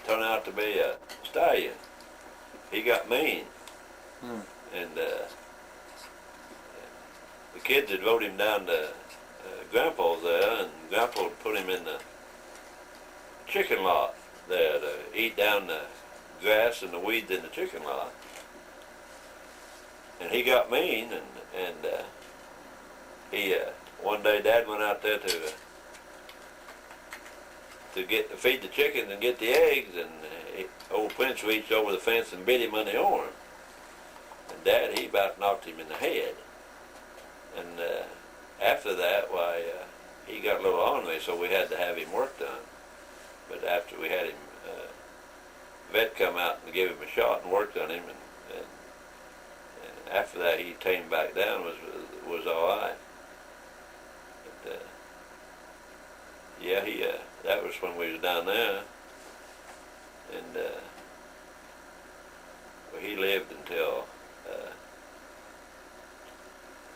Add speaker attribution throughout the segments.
Speaker 1: turned out to be a stallion. He got mean. And the kids had voted him down to Grandpa's there, and Grandpa would put him in the chicken lot there to eat down the grass and the weeds in the chicken lot. And he got mean, and he one day Dad went out there to feed the chickens and get the eggs, and old Prince reached over the fence and bit him on the arm. And Dad, he about knocked him in the head. And after that, why, he got a little ornery, so we had to have him work done. But after we had him, vet come out and give him a shot and worked on him, and after that he tamed back down, was all right. But, yeah, that was when we was down there, and well, he lived until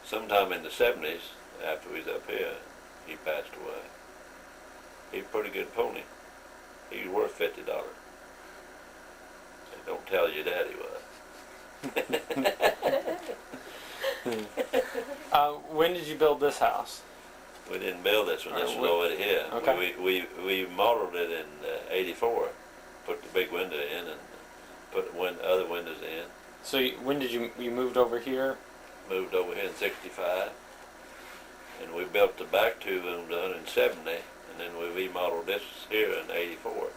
Speaker 1: sometime in the 70s. After we was up here, he passed away. He was a pretty good pony. He was worth $50. And don't tell your daddy was.
Speaker 2: When did you build this house?
Speaker 1: We didn't build this one. This was already here.
Speaker 2: Okay.
Speaker 1: We modeled it in '84. Put the big window in and put the other windows in.
Speaker 2: So when did you moved over here?
Speaker 1: Moved over here in '65, and we built the back two rooms done in '70, and then we remodeled this here in '84.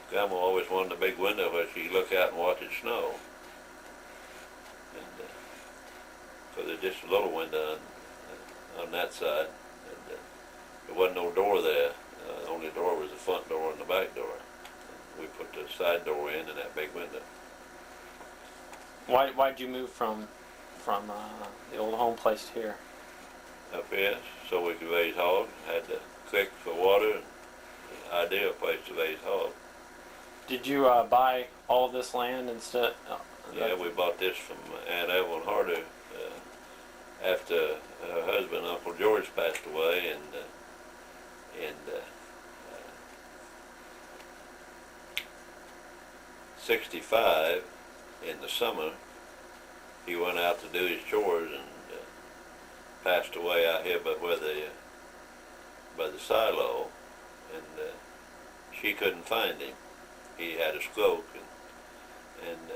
Speaker 1: Grandma always wanted a big window where she could look out and watch it snow. And so there's just a little window on that side, and there wasn't no door there. The only door was the front door and the back door. And we put the side door in and that big window.
Speaker 2: Why'd you move from the old home place to here?
Speaker 1: Up here, so we could raise hogs. Had the creek for water, and the ideal place to raise hogs.
Speaker 2: Did you buy all this land instead?
Speaker 1: Yeah, we bought this from Aunt Evelyn Harder after her husband, Uncle George, passed away, and 65 in the summer, he went out to do his chores and passed away out here by the silo, and she couldn't find him. He had a stroke and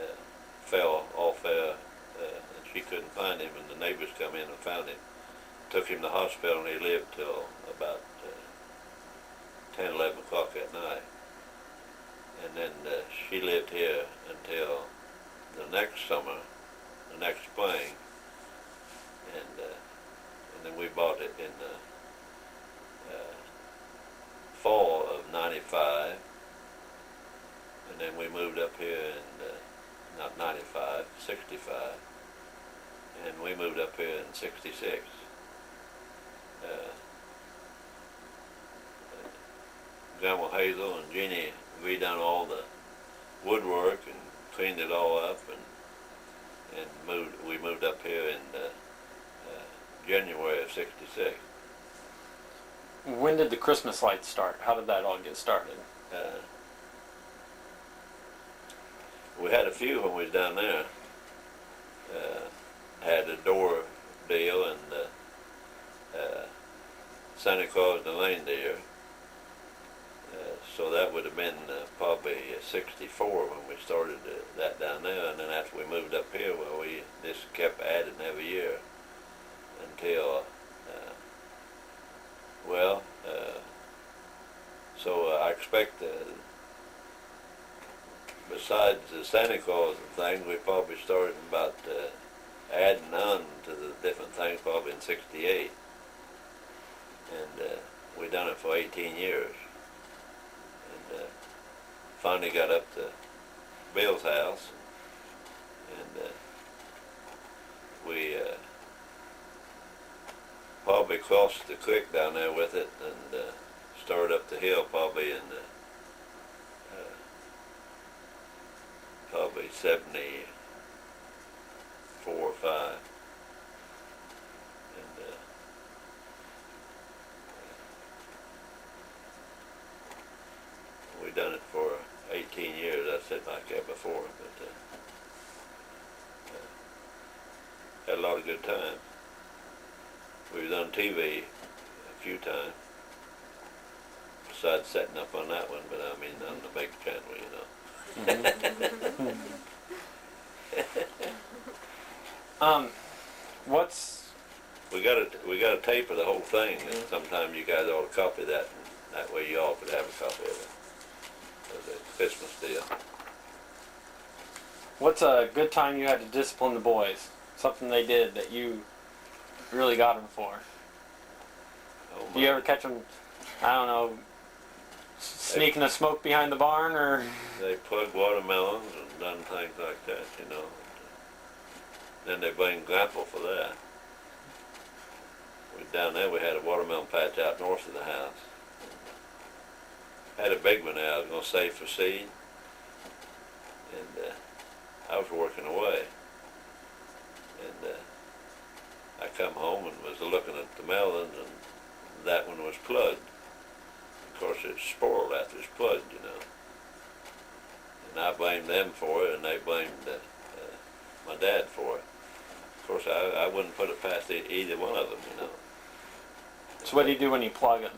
Speaker 1: fell off there, and she couldn't find him, and the neighbors come in and found him. Took him to the hospital, and he lived till about 10, 11 o'clock at night. And then she lived here until the next summer, the next spring, and then we bought it in the fall of '95, and then we moved up here in not '95, '65, and we moved up here in '66. Grandma Hazel and Jeannie redone all the woodwork and cleaned it all up, and we moved up here in January of '66.
Speaker 2: When did the Christmas lights start? How did that all get started?
Speaker 1: We had a few when we was down there. Had a door deal and Santa Claus and the reindeer. So that would have been probably '64 when we started that down there, and then after we moved up here, well, we just kept adding every year until, so I expect besides the Santa Claus and things, we probably started about adding on to the different things probably in '68, and we done it for 18 years. Finally got up to Bill's house, and we probably crossed the creek down there with it, and started up the hill probably in probably '74 or '75, and done it for 18 years. I said like that before, but had a lot of good times. We was on TV a few times, besides setting up on that one, but I mean on the big channel, you know.
Speaker 2: What's
Speaker 1: We got a tape of the whole thing, and sometime you guys ought to copy that, and that way you all could have a copy of the Christmas deal.
Speaker 2: what's a good time you had to discipline the boys? Something they did that you really got them for?
Speaker 1: Oh,
Speaker 2: Do you ever catch them, I don't know, sneaking a smoke behind the barn, or?
Speaker 1: They plugged watermelons and done things like that, you know. Then they blamed Grandpa for that. Down there we had a watermelon patch out north of the house. Had a big one there I was going to save for seed. And I was working away. And I come home and was looking at the melons, and that one was plugged. Of course it's spoiled after it's plugged, you know. And I blamed them for it, and they blamed my dad for it. Of course I wouldn't put it past either one of them, you know.
Speaker 2: So what do you do when you plug them?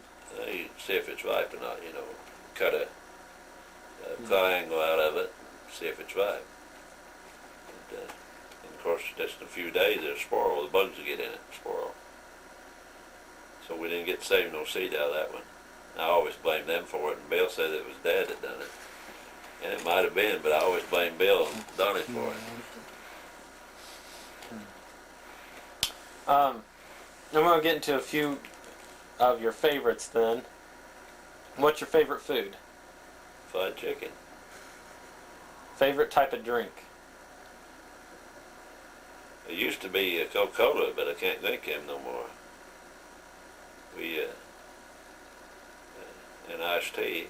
Speaker 1: You see if it's ripe or not, you know. Cut a triangle out of it, see if it's ripe. And of course, just in a few days, it'll spoil. The bugs will get in it, spoil. So we didn't get to save no seed out of that one. I always blamed them for it, and Bill said it was Dad that done it. And it might have been, but I always blamed Bill and Donnie for it.
Speaker 2: I'm going to get into a few of your favorites then. What's your favorite food?
Speaker 1: Fried chicken.
Speaker 2: Favorite type of drink?
Speaker 1: It used to be a Coca-Cola, but I can't drink him no more. We, an iced tea.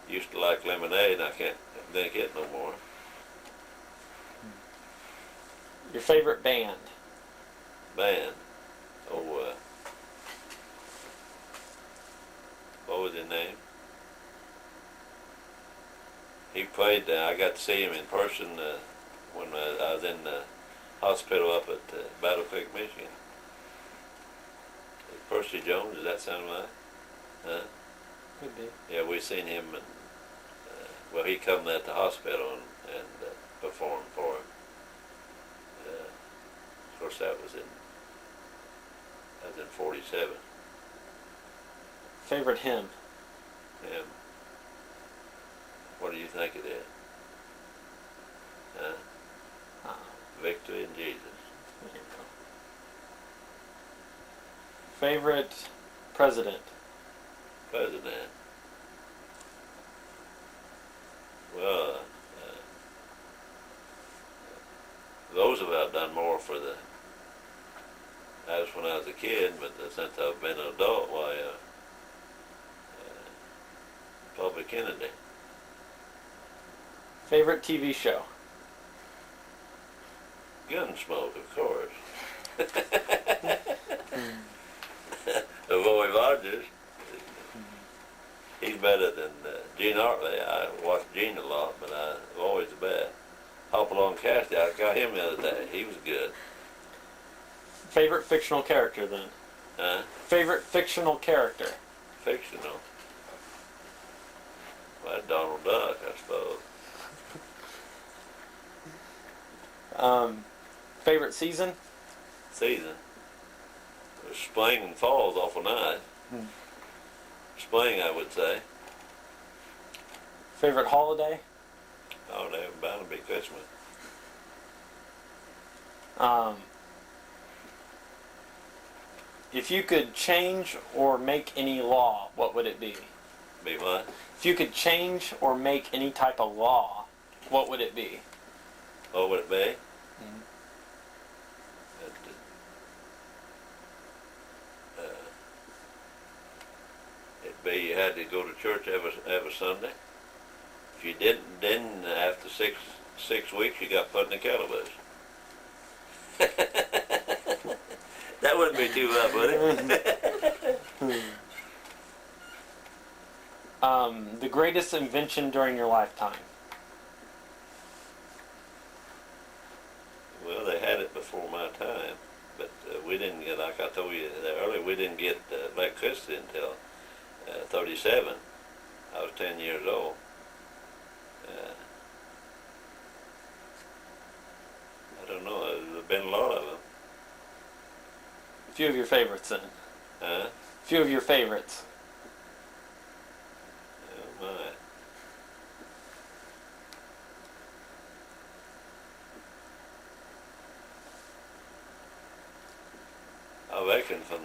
Speaker 1: Used to like lemonade, and I can't drink it no more.
Speaker 2: Your favorite band?
Speaker 1: Band. Oh, what was his name? He played, I got to see him in person when I was in the hospital up at Battle Creek, Michigan. Percy Jones, does that sound right? Huh?
Speaker 2: Could be.
Speaker 1: Yeah, we seen him, and well, he come at the hospital and performed for him. Of course, that was in 47.
Speaker 2: Favorite hymn?
Speaker 1: Him. What do you think it is? Huh? Victory in Jesus.
Speaker 2: There you go. Favorite president?
Speaker 1: President. Well, Roosevelt done more for the. That was when I was a kid, but since I've been an adult, why, probably Kennedy.
Speaker 2: Favorite TV show?
Speaker 1: Gunsmoke, of course. Roy Rogers. He's better than Gene Hartley. I watched Gene a lot, but Roy's the best. Hopalong Cassidy, I got him the other day. He was good.
Speaker 2: Favorite fictional character then?
Speaker 1: Huh?
Speaker 2: Favorite fictional character?
Speaker 1: Fictional. Well, Donald Duck, I suppose.
Speaker 2: Favorite season?
Speaker 1: Season. Spring and fall's awful nice. Spring, I would say.
Speaker 2: Favorite holiday?
Speaker 1: Oh, they're bound to be Christmas.
Speaker 2: If you could change or make any law, what would it be?
Speaker 1: Be what?
Speaker 2: If you could change or make any type of law, what would it be?
Speaker 1: What would it be? It'd be you had to go to church every Sunday. If you didn't, then after six weeks you got put in the calaboose. That wouldn't be too rough, would it?
Speaker 2: The greatest invention during your lifetime.
Speaker 1: Well, they had it before my time, but we didn't get, like I told you earlier, we didn't get electricity until 37. I was 10 years old. I don't know, there's been a lot of them.
Speaker 2: A few of your favorites then.
Speaker 1: Huh?
Speaker 2: A few of your favorites.
Speaker 1: Oh my. I reckon from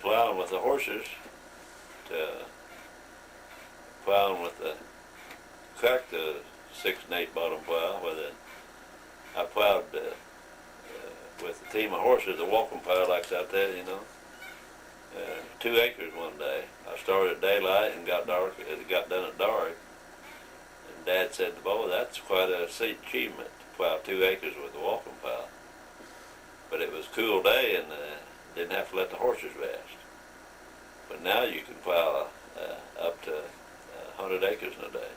Speaker 1: plowing with the horses to plowing with the cracked 6 and 8 bottom plow, I plowed with a team of horses, a walking plow like out there, 2 acres one day. I started at daylight and got dark. It got done at dark. And Dad said, "Boy, that's quite a achievement to plow 2 acres with a walking plow." But it was a cool day and didn't have to let the horses rest. But now you can plow up to 100 acres in a day.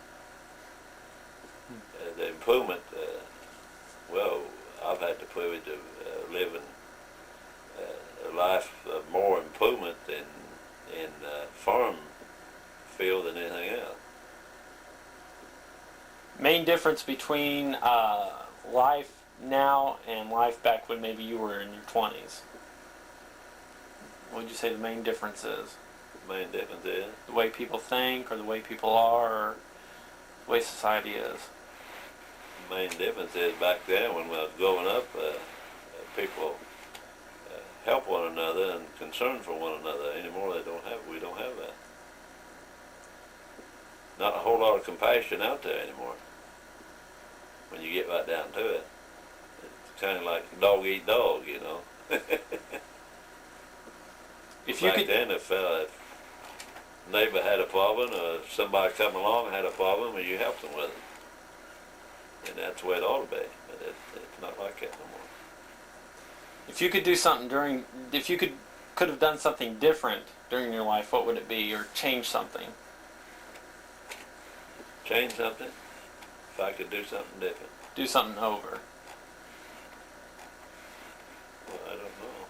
Speaker 1: The improvement, well, I've had the privilege of living a life of more improvement in farm field than anything else.
Speaker 2: Main difference between life now and life back when maybe you were in your 20s. What would you say the main difference is?
Speaker 1: The main difference is?
Speaker 2: The way people think, or the way people are, or the way society is?
Speaker 1: The main difference is back then when I was growing up, people help one another and concern for one another. Anymore we don't have that. Not a whole lot of compassion out there anymore. When you get right down to it. It's kind of like dog eat dog, Back then, if neighbor had a problem, or somebody come along and had a problem, and you helped them with it. And that's the way it ought to be. But it's not like that no more.
Speaker 2: If you could do something if you could have done something different during your life, what would it be, or change something?
Speaker 1: Change something? If I could do something different?
Speaker 2: Do something over.
Speaker 1: Well, I don't know.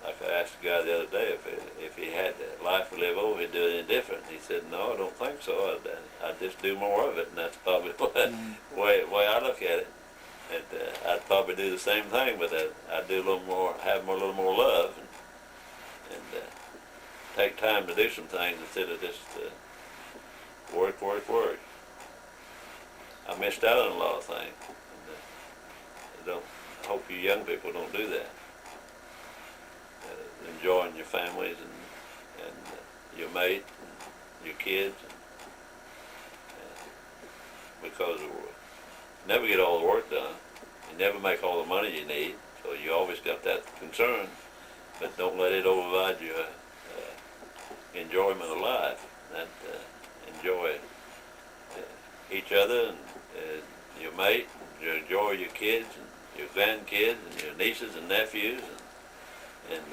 Speaker 1: Like I asked the guy the other day if he had life to live over, he'd do it any different. He said, "No, I don't think so. I'd just do more of it," and that's probably the way I look at it. And I'd probably do the same thing, but I'd do a little more, have a little more love, and take time to do some things instead of just work. I missed out on a lot of things. And, I hope you young people don't do that. Enjoying your families and your mate and your kids, because you never get all the work done. You never make all the money you need, so you always got that concern, but don't let it override your enjoyment of life. That enjoy each other and your mate, and you enjoy your kids and your grandkids and your nieces and nephews, and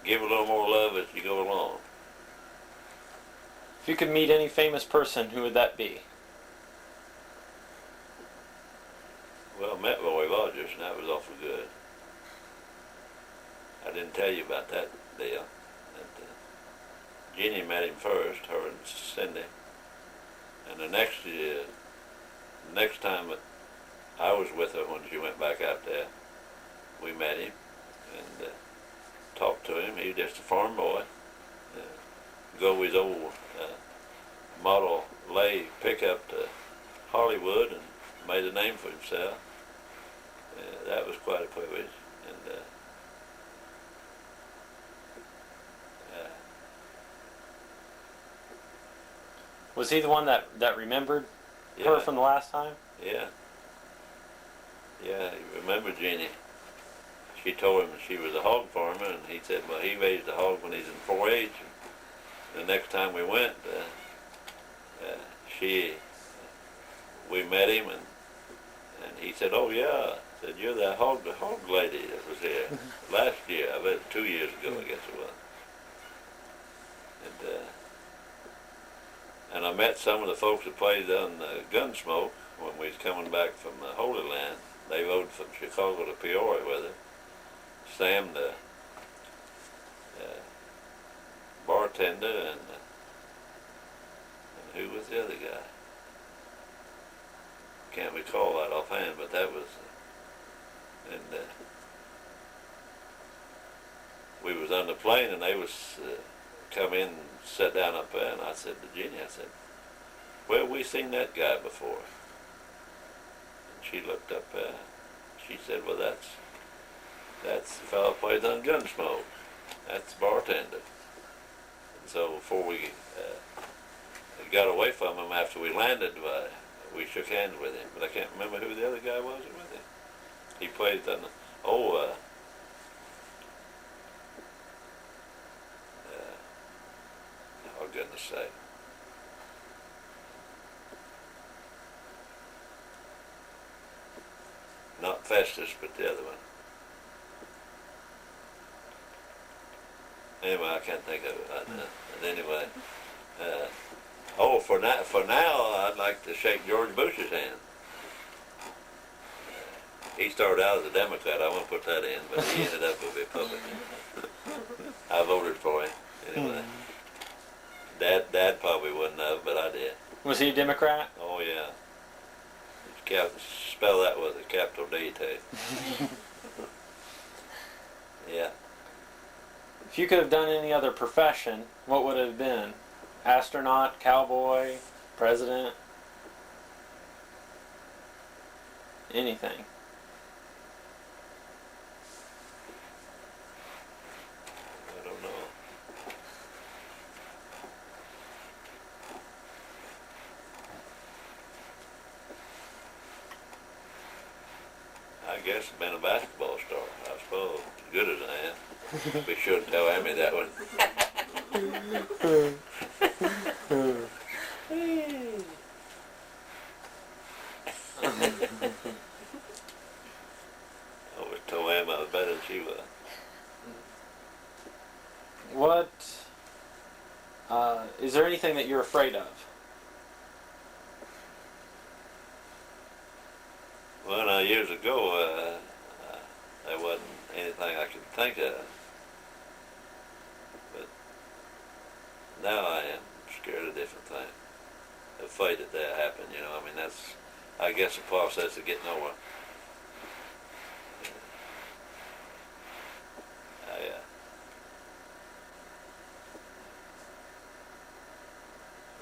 Speaker 1: give a little more love as you go along.
Speaker 2: If you could meet any famous person, who would that be?
Speaker 1: Well, I met Roy Rogers, and that was awful good. I didn't tell you about that deal. Jeannie met him first, her and Cindy. And the next time that I was with her when she went back out there, we met him and talked to him. He was just a farm boy. Go his old model lay pickup to Hollywood and made a name for himself. That was quite a privilege. And
Speaker 2: was he the one that remembered her from the last time?
Speaker 1: Yeah. Yeah, he remembered Jeannie. she told him she was a hog farmer, and he said, well, he raised a hog when he's in 4-H. And the next time we went, we met him, and he said, oh yeah, I said, you're the hog lady that was here last year. I bet 2 years ago, I guess it was. And I met some of the folks that played on Gunsmoke when we was coming back from the Holy Land. They rode from Chicago to Peoria with her. Sam, the bartender, and who was the other guy? Can't recall that offhand, but that was, we was on the plane, and they was come in and sat down up there, and I said to Jeannie, I said, where we seen that guy before? And she looked up there. She said, well, that's the fellow who plays on Gunsmoke. That's the bartender. And so before we got away from him after we landed, we shook hands with him. But I can't remember who the other guy was with him. He played on the, oh goodness sake. Not Festus, but the other one. Anyway, I can't think of it right now. But anyway, for now, I'd like to shake George Bush's hand. He started out as a Democrat. I won't put that in, but he ended up a Republican. I voted for him anyway. Dad probably wouldn't have, but I did.
Speaker 2: Was he a Democrat?
Speaker 1: Oh yeah. Spell that with a capital D too. Yeah.
Speaker 2: If you could have done any other profession, what would it have been? Astronaut, cowboy, president? Anything.
Speaker 1: I don't know. I guess been a basketball star, I suppose. As good as I am. Be sure to tell Amy that one. I always told Amy I was better than she was.
Speaker 2: What, is there anything that you're afraid of?
Speaker 1: Well, now, years ago, there wasn't anything I could think of. But now I am scared of different things. Afraid that happen, you know. I mean, that's, I guess, the process of getting over.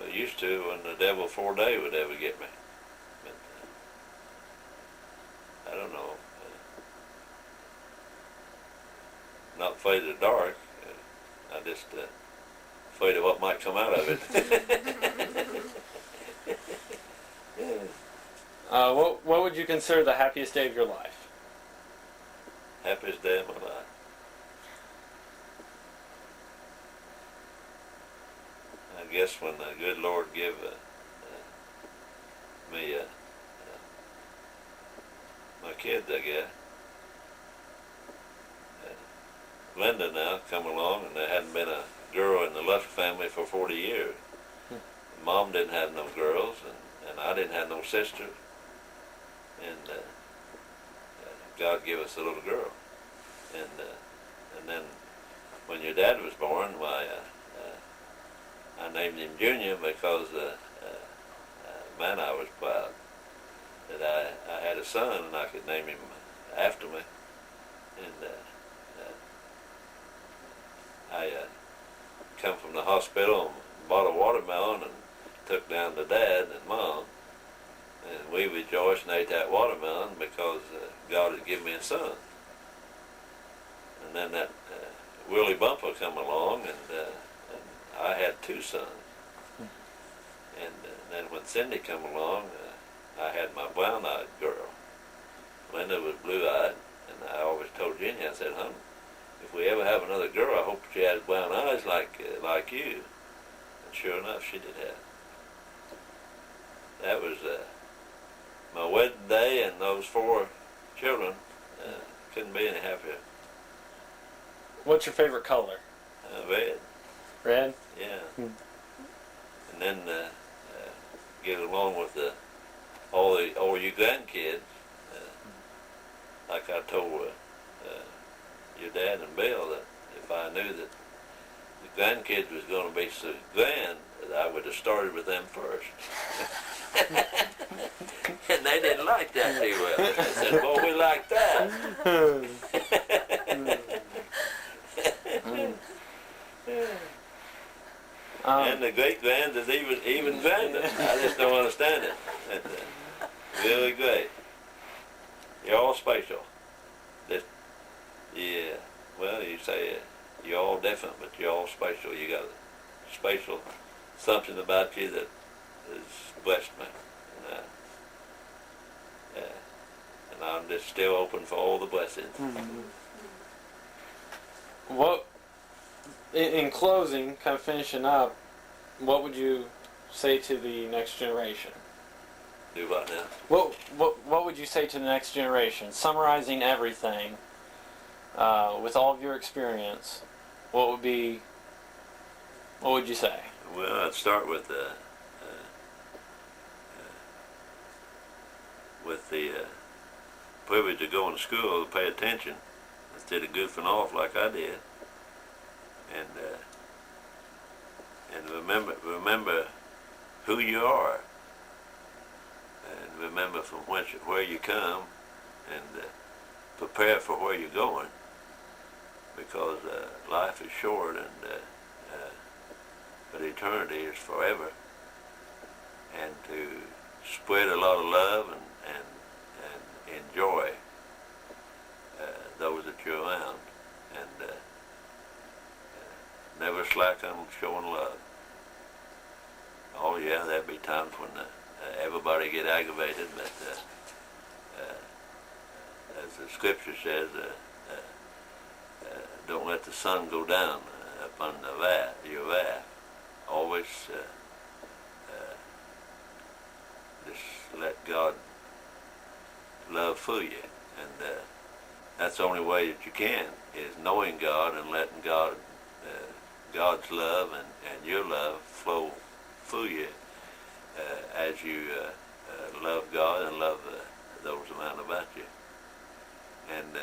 Speaker 1: Well, used to when the devil 4 day would ever get me. I don't know. Not afraid of the dark. I just afraid of what might come out of it.
Speaker 2: What would you consider the happiest day of your life?
Speaker 1: Happiest day of my life. I guess when the good Lord gave me my kids, I guess. Linda now come along, and there hadn't been a girl in the Lusk family for 40 years. Mom didn't have no girls, and I didn't have no sisters. And God gave us a little girl. And then when your dad was born, why, I named him Junior because, man, I was proud that I had a son and I could name him after me. And I come from the hospital and bought a watermelon and took down to Dad and Mom, and we rejoiced and ate that watermelon because God had given me a son. And then that Willie Bumper come along, and I had 2 sons. And then when Cindy come along, I had my brown-eyed girl. Linda was blue-eyed, And I always told Jenny, I said, "Honey, if we ever have another girl, I hope she has brown eyes like you." And sure enough, she did have. That was my wedding day, and those 4 children. Couldn't be any happier.
Speaker 2: What's your favorite color?
Speaker 1: Red.
Speaker 2: Red?
Speaker 1: Yeah. And then get along with all you grandkids. Like I told your dad and Bill, that if I knew that the grandkids was going to be so grand, that I would have started with them first. And they didn't like that too well. They said, "Well, we like that." And the great-grands is even grander. I just don't understand it. It's really great. You're all special. Yeah, well, you say you're all different, but you're all special. You got a special something about you that has blessed me. And I'm just still open for all the blessings.
Speaker 2: Mm-hmm. What, in closing, kind of finishing up, what would you say to the next generation?
Speaker 1: Do what now?
Speaker 2: What would you say to the next generation? Summarizing everything, with all of your experience, what would you say?
Speaker 1: Well, I'd start with the privilege of going to school to pay attention instead of goofing off like I did, and remember who you are, and remember from where you come, and prepare for where you're going, because life is short, but eternity is forever, and to spread a lot of love and enjoy those that you're around, and never slack on showing love. Oh yeah, there'd be times when everybody get aggravated, but as the scripture says, don't let the sun go down upon your wrath. Always just let God love fool you, and that's the only way that you can, is knowing God and letting God's love and your love flow through you as you love God and love those around about you. And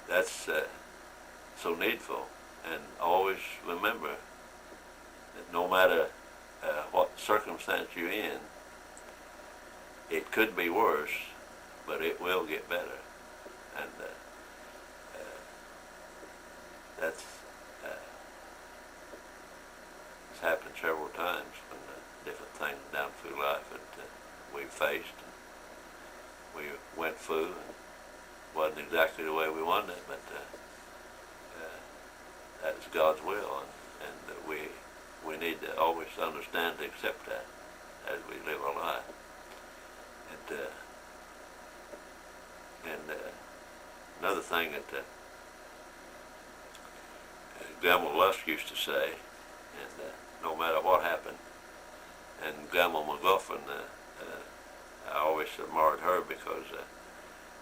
Speaker 1: that's so needful. And always remember that no matter what circumstance you're in, it could be worse, but it will get better. And that's it's happened several times when different things down through life that we faced, and we went through, and wasn't exactly the way we wanted it, but that's God's will, and we need to always understand to accept that as we live our life. And another thing that Daniel Lusk used to say, and no matter what happened, and Grandma, my girlfriend, I always admired her because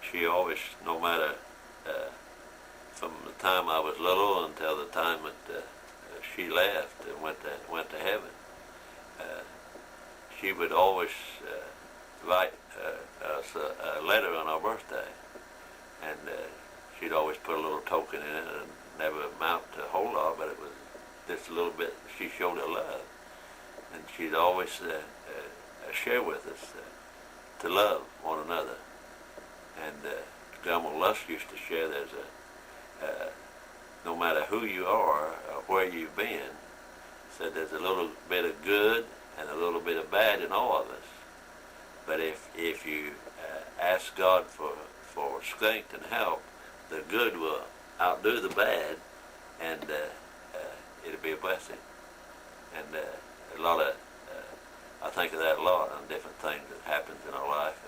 Speaker 1: she always, no matter from the time I was little until the time that she left and went to heaven, she would always write us a letter on our birthday, and she'd always put a little token in it, and never amount to a whole lot, but it was just a little bit. She showed her love, and she'd always share with us to love one another. And Grandma Lusk used to share there's no matter who you are or where you've been, said there's a little bit of good and a little bit of bad in all of us. But if you ask God for strength and help, the good will outdo the bad, and it'll be a blessing. And a lot of, I think of that a lot on different things that happens in our life.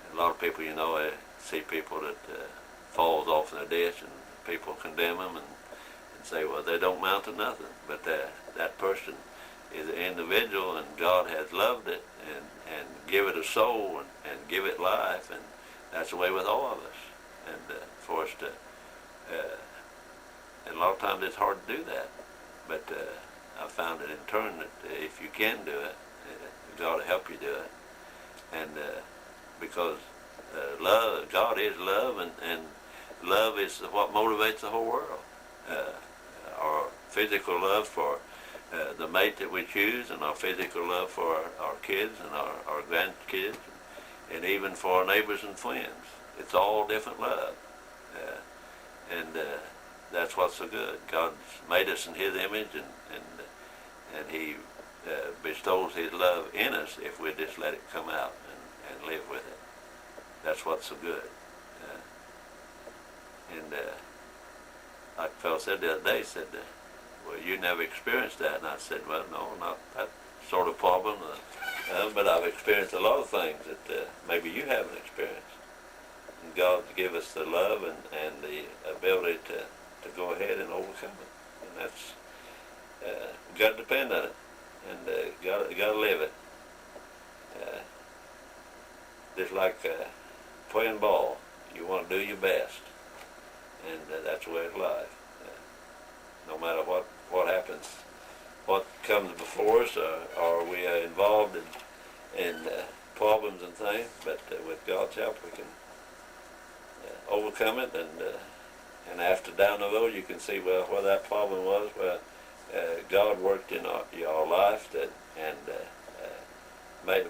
Speaker 1: And a lot of people, you know, see people that falls off in a ditch, and people condemn them and say, well, they don't amount to nothing. But that person is an individual, and God has loved it and give it a soul and give it life, and that's the way with all of us. And for us to, and a lot of times it's hard to do that, but I found it in turn that if you can do it, God will help you do it. And because love, God is love, and love is what motivates the whole world. Our physical love for the mate that we choose, and our physical love for our kids and our grandkids, and even for our neighbors and friends. It's all different love. And that's what's so good. God's made us in His image, and He bestows His love in us if we just let it come out and live with it. That's what's so good. Like a fellow said the other day, said, well, you never experienced that. And I said, well, no, not that sort of problem. But I've experienced a lot of things that maybe you haven't experienced. And God's given us the love and the ability to go ahead and overcome it. And that's, you got to depend on it. And got to live it. Just like playing ball, you want to do your best. And that's the way of life. No matter what happens, what comes before us, or we are involved in problems and things, but with God's help we can overcome it. And after down the road you can see, well, where that problem was. Well, God worked in your life and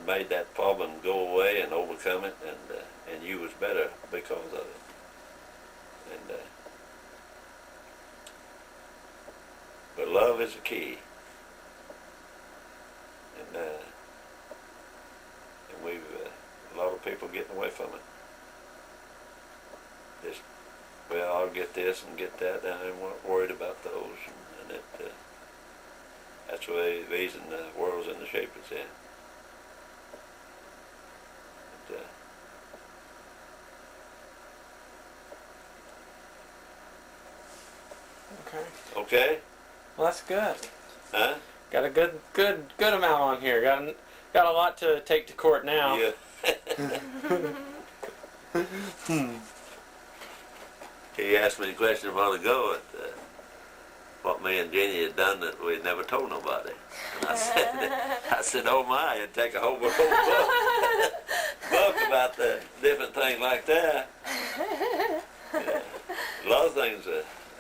Speaker 1: made that problem go away and overcome it, and you was better because of it. And but love is the key, and we've a lot of people getting away from it. Just, well, I'll get this and get that, and I'm not worried about those, and that's the reason the world's in the shape it's in. But,
Speaker 2: okay.
Speaker 1: Okay.
Speaker 2: Well, that's good.
Speaker 1: Huh?
Speaker 2: Got a good amount on here. Got a lot to take to court now.
Speaker 1: Yeah. He asked me the question a while ago what me and Jenny had done that we never told nobody. And I said, oh my, it'd take a whole book about the different things like that. Yeah. A lot of things.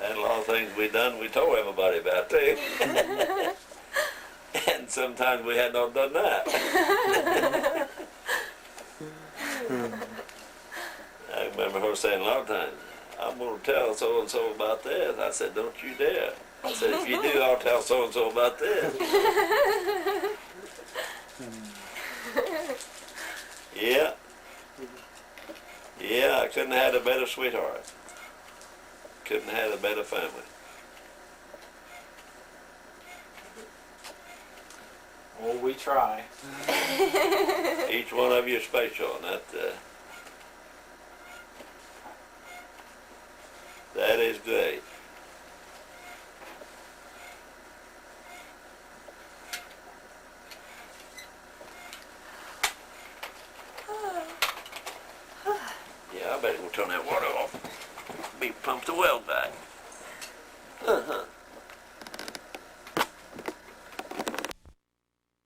Speaker 1: And a lot of things we done, we told everybody about too. And sometimes we had not done that. I remember her saying a lot of times, I'm going to tell so-and-so about this. I said, don't you dare. I said, if you do, I'll tell so-and-so about this. Yeah. Yeah, I couldn't have had a better sweetheart. Couldn't have had a better family.
Speaker 2: Well, we try.
Speaker 1: Each one of you is special, and that is great. Yeah, I better go turn that water off. Be pumped the well back.